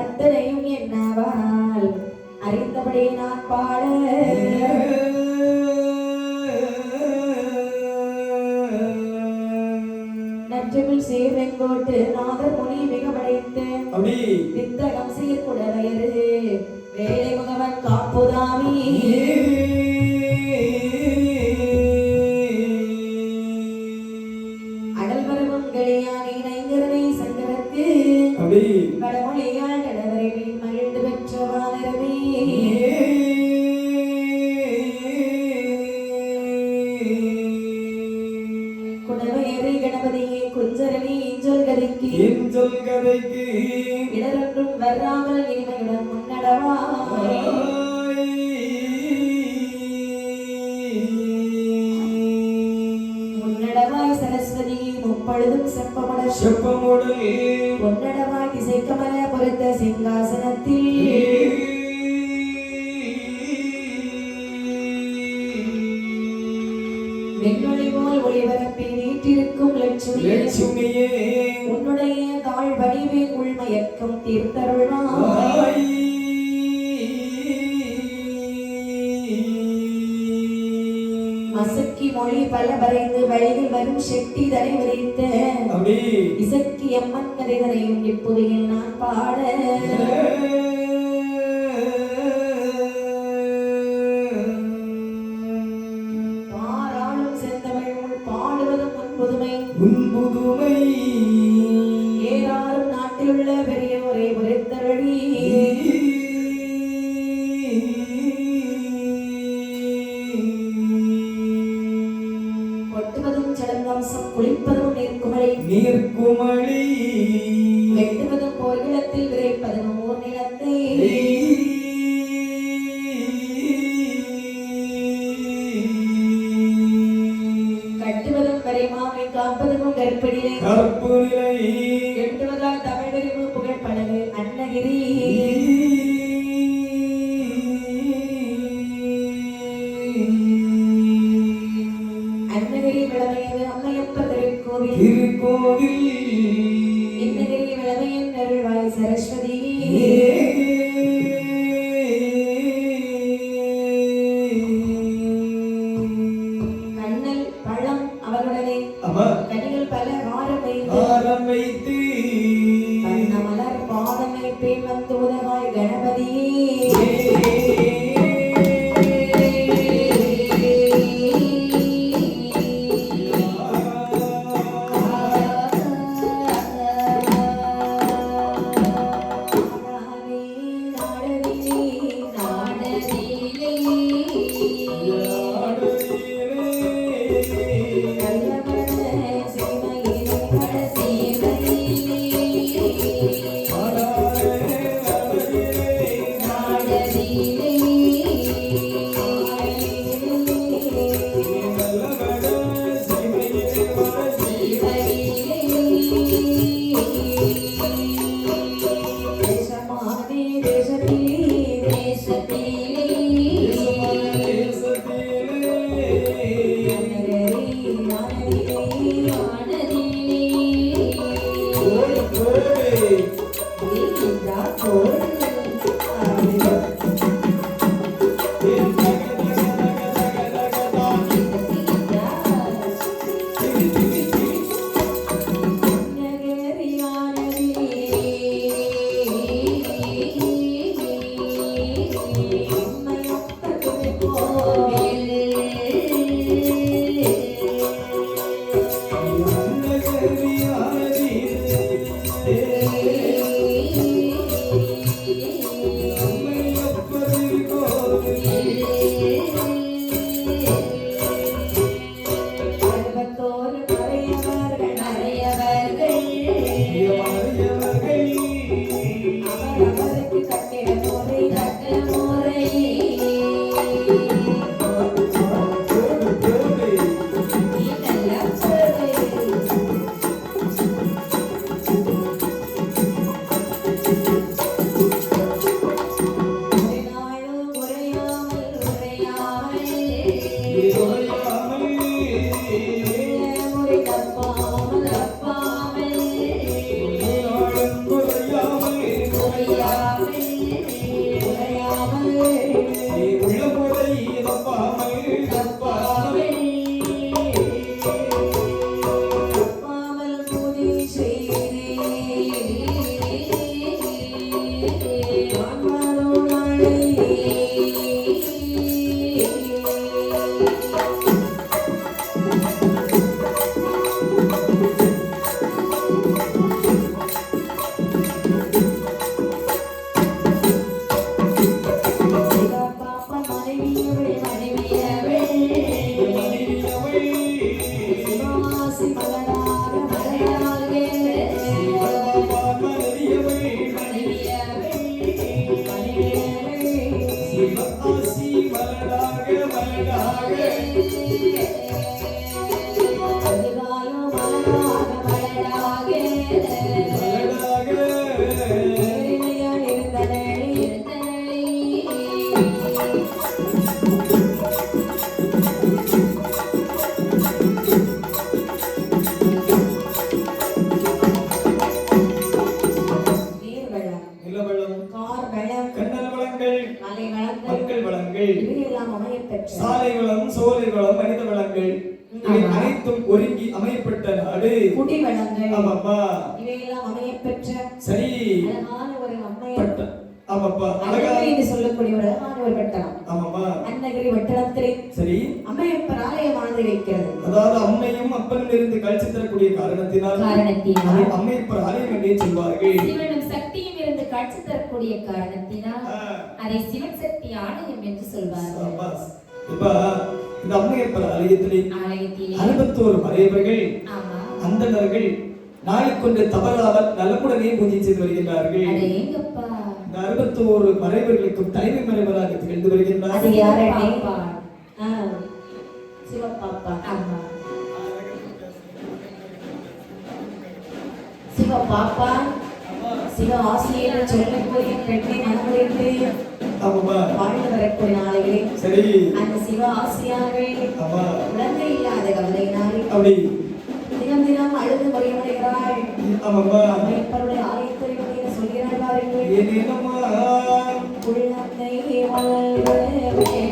அத்தனையும் என்னவால் அறிந்தபடி நான் பாட நற்றமிழ் சேர்வெங்கோட்டு நாதர் மொழி மிகமடைத்து வித்தகம் சீர்குடவயரு வேலை முகவன் காப்புதாமி வடமொழியால் கடவரை மகிழ்ந்து பெற்ற வானரமே குணவயரை கணபதியே குஞ்சரணி இஞ்சொல் கதைக்கு இடரொன்றும் வராமல் இனிமையுடன் முன்னடவா செப்பமுடல் பொன்னடவாய் திசைக்கமல பொறுத்த சிங்காசனத்தில் வெண்ணொளி போல் ஒளிபரப்பி வீற்றிருக்கும் லட்சுமியே உன்னுடைய தாழ் பணிவே உள்மயக்கம் தீர்த்தருள்வாய். அசக்கி மொழி பல வரைந்து வழியில் வரும் செட்டி தலை விரித்த இசக்கி அம்மன் கதைதனையும் இப்புவியில் நான் பாட பாராளும் செந்தமிழ் உள் பாடுவதும் முன்புதுமை ஏறாரும் நாட்டிலுள்ள பெரியோரை உரைத்தருளி குளிப்பதும் நீர்க்குமழி வெட்டுவதும் போர்க்களத்தில் விரைப்பதும் ஓர் நிலத்தை கட்டுவதும் வரைமாமை காப்பதும் கற்பு நிலை எட்டுவதால் தமிழ் விரிவு புகழ்படகு அன்னகிரி திருக்கோவில் இன்னகிரி விளமையின் அருள்வாய் சரஸ்வதி கண்ணல் பழம் அவர்களுடைய கனிகள் பல ஆரம் வைத்து கண்ண மலர் பாதம் வைப்பேன் வந்து உதவாய் கணபதியே மலராக மலை வளங்கள் மக்கள் வளங்கள் இவையெல்லாம் அமையப்பெற்ற சாலை வளம் சோலை வளம் மனித வளங்கள் இவை அனைத்தும் ஒருங்கி அமையப்பட்ட நாடு குடி வளங்கள் ஆமாப்பா இவையெல்லாம் அமையப்பெற்ற சரி அழகான ஒரு அம்மையப்பட்ட ஆமாப்பா அழகான என்று சொல்லக்கூடிய ஒரு அழகான ஒரு பட்டணம் ஆமாப்பா அன்னகிரி வட்டணத்திலே சரி அம்மையப்பர் ஆலயமானது இருக்கிறது. அதாவது அம்மையும் அப்பனும் இருந்து கழிச்சு தரக்கூடிய காரணத்தினால் அம்மையப்பர் ஆலயம் என்றே சொல்வார்கள். சிவனும் சக்தியும் இருந்து காட்சி தரக்கூடிய காரணத்தினால் அதை சிவன் சக்தி ஆலயம் என்று சொல்வார்கள். இப்ப இந்த அம்மையப்பர் ஆலயத்திலே 61 மறையவர்கள் அந்தணர்கள் நாளுக்கொண்டு தவறாமல் நலமுடனே பூஜை செய்து வருகின்றார்கள். இந்த 61 மறைவர்களுக்கும் தலைமை மறைவராக திகழ்ந்து வருகின்றார். அது யாரே? சிவபாப்பா. சிவபாப்பா சிவ ஆசிரியர் சொல்லக்கூடிய பெண்ணை மனமுடைந்து வாழ்ந்து வரக்கூடிய நாளைகளே சரி அந்த சிவ ஆசிரியார்கள் குழந்தை இல்லாத கவலையினாலே அப்படி தினம் தினம் அழுது முறையடைகிறாள். அம்மையப்பருடைய ஆலயத்தை சொல்கிறாள் பாருங்கள். குழந்தை வளர்வு வேணவே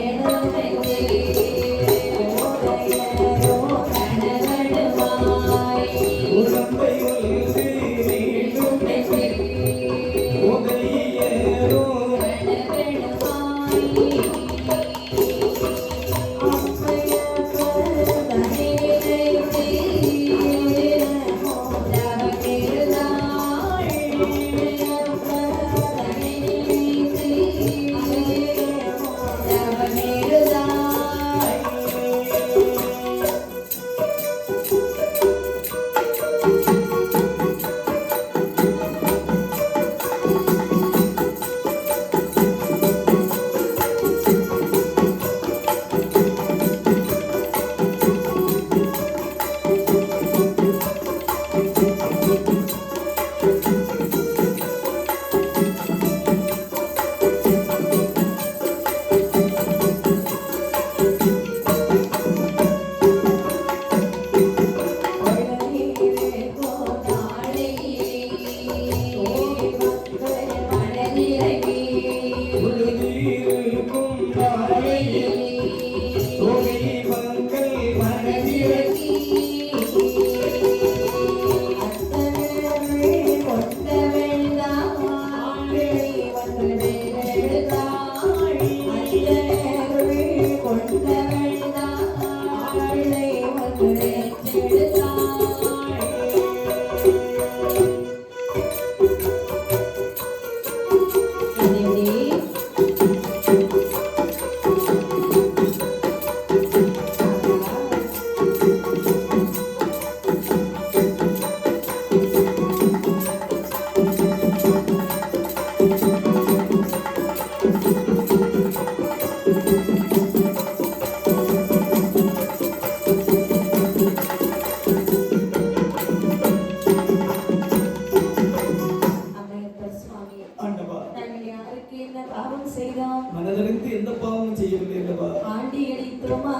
மனதிலிருந்து எந்த பாவமும் செய்யவில்லை அல்லவா? ஆண்டி அடித்தோமா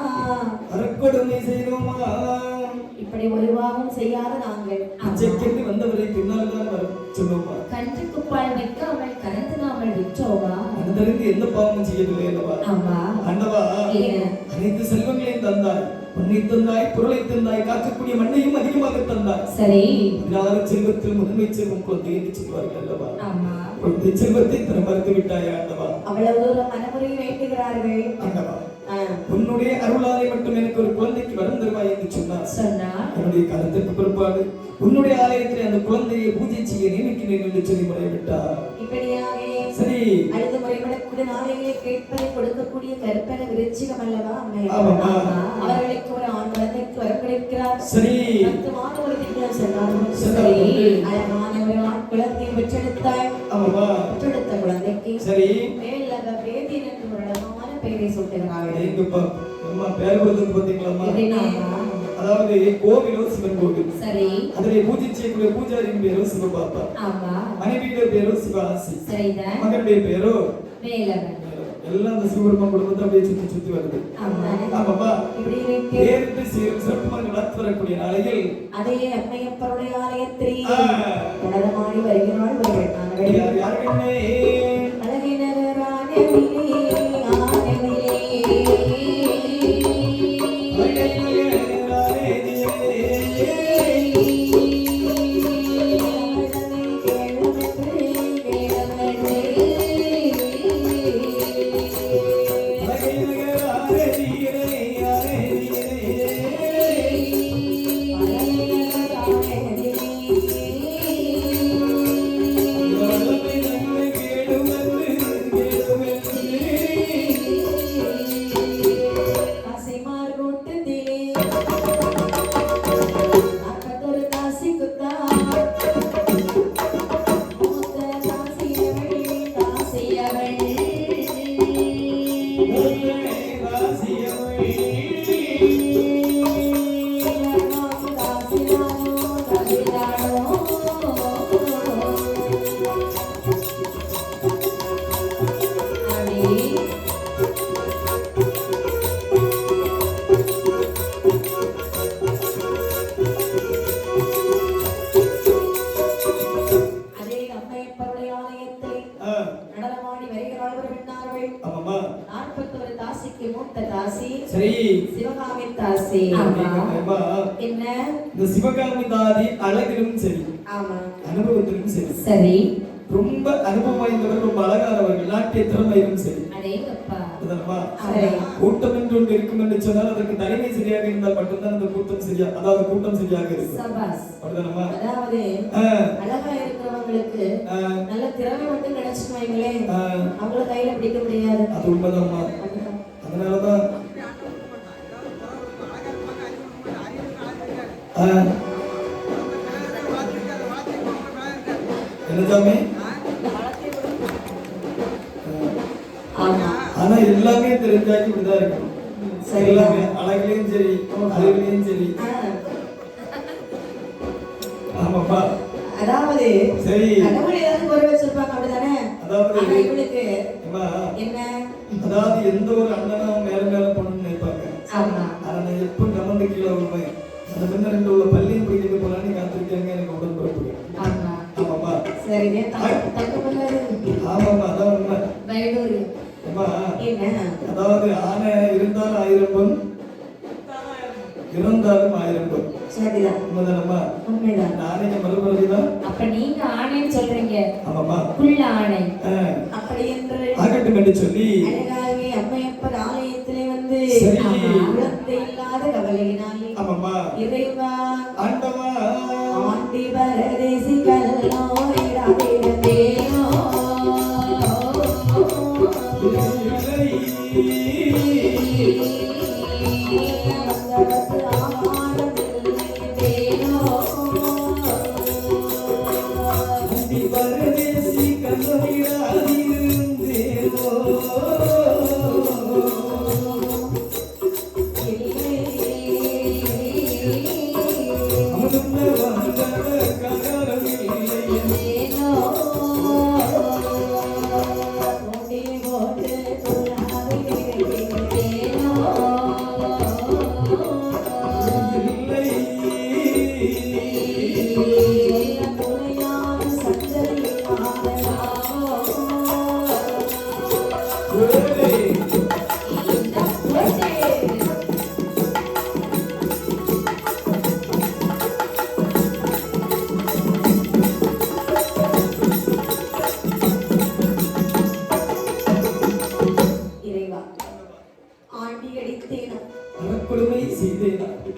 அறக்கொடுமை செய்தோமா? இப்படி ஒரு பாவம் செய்யாத நாங்கள் அச்சைக்கென்று வந்தவரை பின்னால் தான் வர சொன்னோமா? கஞ்சுக்கு பால் வைக்காமல் கலந்து நாமல் விற்றோமா? மனதிலிருந்து எந்த பாவமும் செய்யவில்லை அல்லவா? ஆண்டவா அனைத்து செல்வங்களையும் தந்தாய், பொன்னை தந்தாய், பொருளை தந்தாய், காக்கக்கூடிய மண்ணையும் அதிகமாக தந்தாய். சரி 16 செல்வத்தில் முதன்மை செல்வம் குழந்தை என்று சொல்வார்கள் அல்லவா? குழந்தை செல்வத்தை தர மறுத்து விட்டாய் ஆண்டவா. அவ்வளவு தூரம் மனமுறை வேண்டுகிறார்கள் ஆண்டவா. உன்னுடைய அருளாலை மட்டும் எனக்கு ஒரு குழந்தைக்கு வரம் தருவாய் என்று சொன்னார். என்னுடைய காலத்திற்கு பிற்பாடு உன்னுடைய ஆலயத்தில் அந்த குழந்தையை பூஜை செய்ய நியமிக்கிறேன் என்று சொல்லி முறைவிட்டார். சரி அடுத்த முறைப்படக்கூடிய நாளைகளை கேட்பதை கொடுக்கக்கூடிய கற்பனை விருச்சிகம் அல்லவா அம்மை? அவர்களுக்கு ஒரு ஆண் குழந்தைக்கு வரம் கிடைக்கிறார். சரி ஒரு திட்டம் சொன்னார்கள். அழகான ஒரு ஆண் குழந்தையை பெற்றெடுத்தாய். பெற்றெடுத்த குழந்தைக்கு சரி மேலக பேதின் என்று ஒரு அழகான பெயரை சூட்டுகிறார்கள். பேர் கொடுத்தது பாத்தீங்களா? அதாவது கோவிலோ சிவன் கோவில். சரி அதிலே பூஜை செய்யக்கூடிய பூஜாரியின் பேரோ சிவபாப்பா. மனைவியுடைய பேரோ சிவாசி. மகனுடைய பேரோ வேலவன். எல்லாம் அந்த சிவபெருமான் குடும்பத்தை அப்படியே சுத்தி சுத்தி வருது. ஆமாப்பா பேருக்கு சிறப்புமாக நடத்தி வரக்கூடிய நாளையில் அதே அம்மையப்பருடைய ஆலயத்தில் நடனமாடி வருகிறாள் ஒரு பெண்ணானவள். யார் யார் அழகினரானே அதே அம்மையப்பருடைய ஆலயத்தில் நடனமாடி வருகிறார்கள் என்னார்கள்? ஆமாமா 41 தாசிக்கு மூத்த தாசி சரி சிவகாமி தாசி. ஆமா என்ன இந்த சிவகாமி தாதி அழகிலும் சரி ஆமா அனுபவத்திலும் சரி சரி ரொம்ப அனுபவம் வாய்ந்தவர் ரொம்ப அழகானவர்கள் நாட்டிய திறமையிலும் சரி அடேங்கப்பா அதனமா சரி கூட்டம் என்று ஒன்று இருக்கும் என்று சொன்னால் அதற்கு தலைமை சரியாக இருந்தால் மட்டும்தான் அந்த கூட்டம் சரியா அதாவது கூட்டம் சரியாக இருக்கும் சபாஸ் அப்படிதானமா அதாவது அழகா இருக்கிறவங்களுக்கு நல்ல திறமை மட்டும் கிடைச்சு வைங்களே அவங்கள கையில பிடிக்க முடியாது. அது உண்மைதான்மா அதனாலதான் என்னதாமே ஆனா எல்லாமே தெரிஞ்சாக்கி இப்படிதான் இருக்கும். எல்லாமே அழகுலயும் சரி அறிவுலயும் சரி. ஆமாப்பா அதாவது சரி கடவுள் ஏதாவது குறை வச்சிருப்பாங்க அப்படிதானே? அதாவது இவளுக்கு என்ன அதாவது எந்த ஒரு அண்ணனும் மேல மேல போகணும்னு நினைப்பாங்க. ஆனா நான் எப்ப கமந்து கீழே விழுவேன் அந்த பின்ன ரெண்டு உள்ள பள்ளியும் பிடிக்கிறது போலான்னு காத்திருக்காங்க எனக்கு உடன்பரப்பு. ஆமாப்பா சரிங்க தப்பு பண்ணாரு. ஆமாமா அதான் உண்மை. பயடூர் என்ன அதாவது ஆனை இருந்தால் 1000 பொன் இருந்தாலும் 1000 பொன். சரிதான் உண்மைதானம்மா? உண்மைதான். ஆணைக்கு மறுபடிதான். அப்ப நீங்க ஆணைன்னு சொல்றீங்க. ஆமாமா குள்ள ஆணை. அப்படி என்று ஆகட்டும் என்று சொல்லி அழகாகவே அம்மையப்பர் ஆலயத்திலே வந்து குழந்தை இல்லாத கவலையினாலே ஆமாமா இறைவா ஆண்டவா ஆண்டி பரதேசி கல்லோரிடமேனோ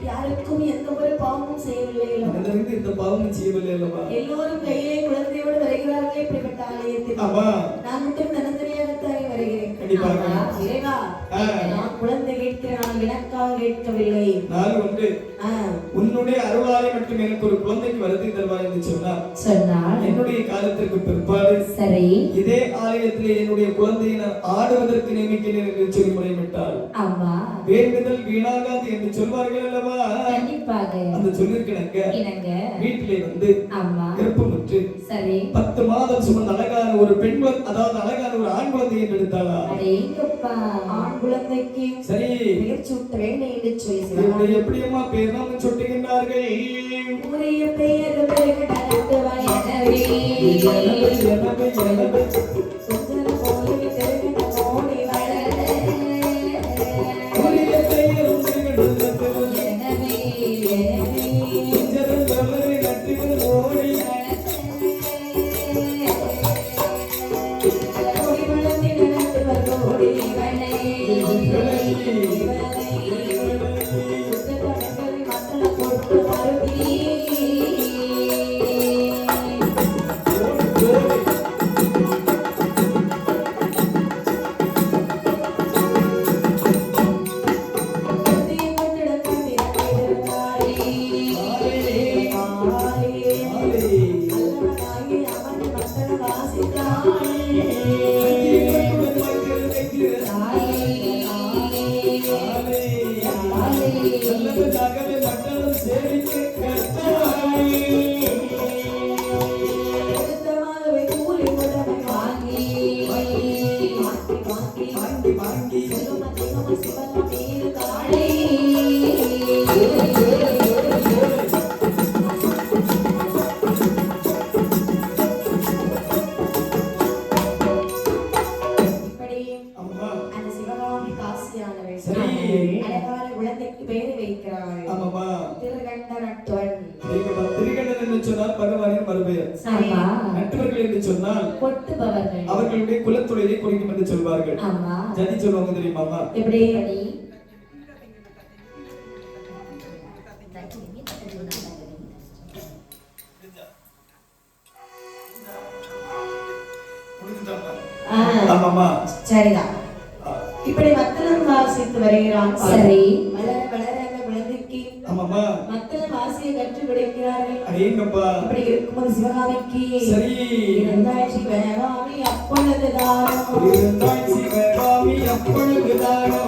யாருக்கும் எந்த ஒரு பாவமும் செய்யவில்லை. எல்லோரும் கையிலே குழந்தையோடு வருகிறார்களே இப்படிப்பட்ட ஆலயத்தில். நான் மட்டும் தனித்தனியாகத்தானே வருகிறேன். இறைவா நான் குழந்தை கேட்கிறேன், நான் எனக்காக கேட்கவில்லை. உன்னுடைய அருளாலே மட்டும் எனக்கு ஒரு குழந்தைக்கு வருத்தி தருவாய் என்று சொன்னார். என்னுடைய காலத்திற்கு பிற்பாடு சரி இதே ஆலயத்திலே என்னுடைய குழந்தையை நான் ஆடுவதற்கு நியமிக்கிறேன் என்று சொல்லி முறையிட்டால் வேண்டுதல் வீணாகாது என்று சொல்வார்கள் அல்லவா? அந்த சொல்லிருக்க வீட்டிலே வந்து கர்ப்பமுற்று சரி 10 மாதம் சுமந்த அழகான ஒரு பெண் அதாவது அழகான ஒரு ஆண் குழந்தையை எடுத்தாளா? ஆண் குழந்தைக்கு சரி பெயர் சூட்ட வேண்டும் என்று சொல்லி எப்படியம்மா பேர் நாம் சுட்டுகின்றார்கள்? உரிய பெயர் பெருகடத்து வயனவே சுந்தர போலி தெருகட மோடி வளரே உரிய பெயர் பெருகடத்து வயனவே சுந்தர போலி நட்டி மோடி கோடி வளர்ந்து நடத்து வரோடி வளை ஆலே சரி. அழகான குழந்தைக்கு பெயர் வைக்கிறாள். ஆமாமா. திருகண்ட நட்டுவன். திருகண்டன் என்று சொன்னால் பகவானின் மறுபெயர். ஆமா. நட்டுவர்கள் என்று சொன்னால் கொட்டுபவர்கள். அவர்களுடைய குலத்தொழிலை குறிக்கும் என்று சொல்வார்கள். ஆமா. ஜதி சொல்லுவாங்க தெரியுமாமா? எப்படி? ஆமாமா. சரிதான். இப்படி மத்தளம் வாசித்து வருகிறான். சரி. வளர வளர அந்த குழந்தைக்கு ஆமாமா மத்தளம் வாசியை கற்றுக் கொடுக்கிறார்கள். அடேங்கப்பா. இப்படி இருக்கும்போது சிவகாமிக்கு சரி. இருந்தாய் சிவகாமி அப்பொழுதுதானோ இருந்தாய் சிவகாமி அப்பொழுதுதானோ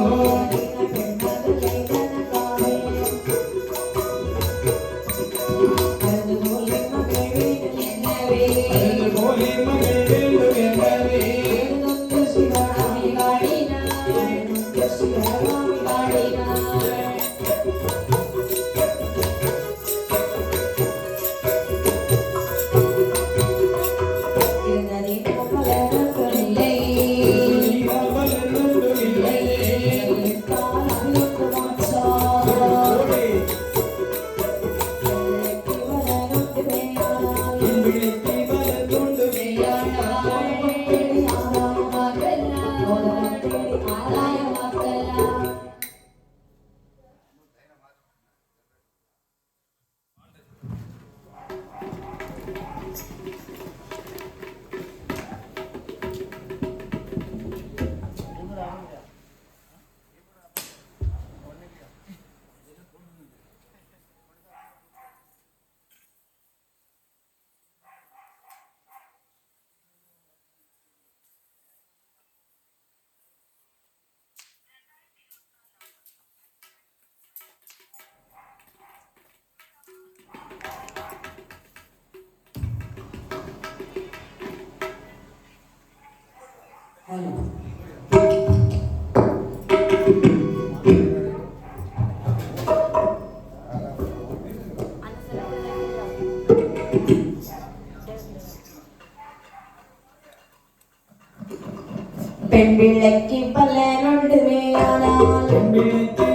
பெண் பிள்ளைக்கு பல நொண்டுமே ஆனால் பெண் பிள்ளைக்கு